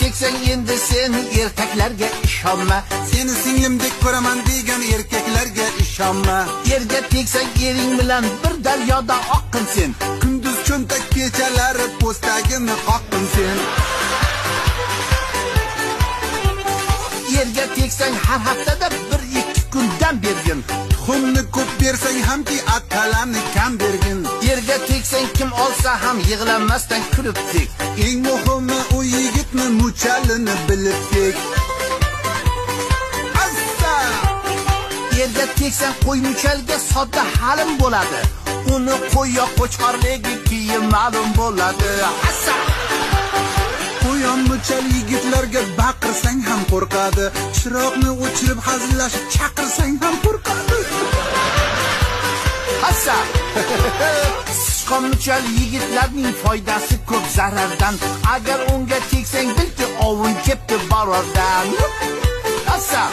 tegsang endi sen erkaklarga ishonma. Seni singlimdek ko'raman degan erkaklarga ishonma. Yerga tegsang ering bilan bir daryoda oqqin sen. Kunduz cho'ntak kechalari postagini qoqqin sen. Yerga tegsang har haftada 1-2 kundan bergin. Tuxumni ko'p bersang hamki atalani kam bergin. Yerga tegsang kim olsa ham yig'lanmasdan kulib tek. Eng muhimi u yigitni muchalini bilib tek. Yerga tegsang qo'y muchalga sodda halim bo'ladi. Uni qo'y yo qo'chqorligi keyin ma'lum bo'ladi. Assa! Qo'yon muchal yigitlarga baqirsang ham qo'rqadi. Chiroqni o'chirib hazillashib chaqirsang ham qo'rqadi. Assa! Sichqon muchal yigitlarning foydasi ko'p zarardan. Agar unga tegsang bilki ovun kepti barordan. Assa!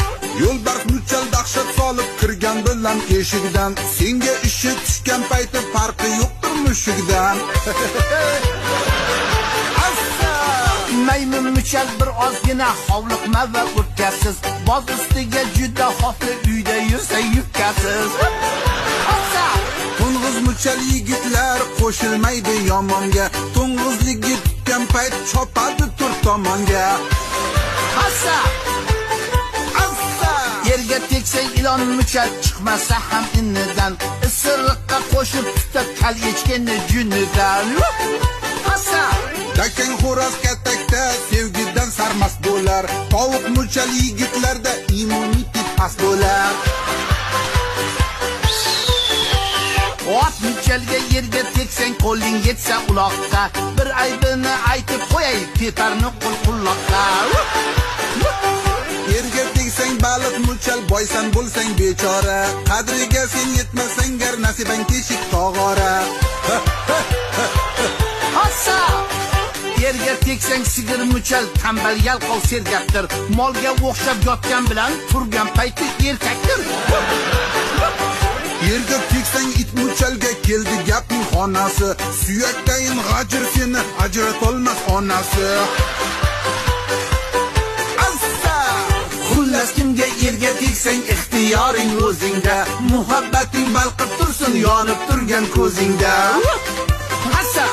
Yo'lbars muchal dahshat solib kirgan bilan eshikdan. Senga ishi tushgan payti farqi yo'qdir mushukdan. Maymun muchal bir ozgina hovliqma va o'tkasiz. Boz ustiga juda xofli uyda yursa yubkasiz. Assa! To'ng'iz muchal yigitlar qo'shilmaydi yomonga. To'ng'izligi tutgan payt chopadi tur tomonga. Assa! Yerga tegsang ilon muchal chiqmasa ham innidan. Isiriqqa qo'shib tutab kal echkini junidan. Assa! Dakang xo'roz katakda sevgidan sarmast bo'lar. Tovuq muchal yigitlarda immunitet past bo'lar. Ot muchalga yerga tegsang qo'ling yetsa uloqqa. Bir aybini aytib qo'yay teparni qulquloqqa. Yerga tegsang baliq muchal boysan bo'lsang bechora. Qadriga sen yetmasang gar nasibang teshik tog'ora. Assa! Yerga tegsang sigir muchal tambal yalqov sergakdir. Molga o'xshab yotgan bilan turgan payti erkakdir. Yerga tegsang it muchalga keldi gapning xonasi. Suyakdayin g'ajir seni ajratolmas onasi. Xullas kimga yerga tegsang ixtiyoring o'zingda. Muhabbating balqib tursin yonib turgan ko'zingda. Assa!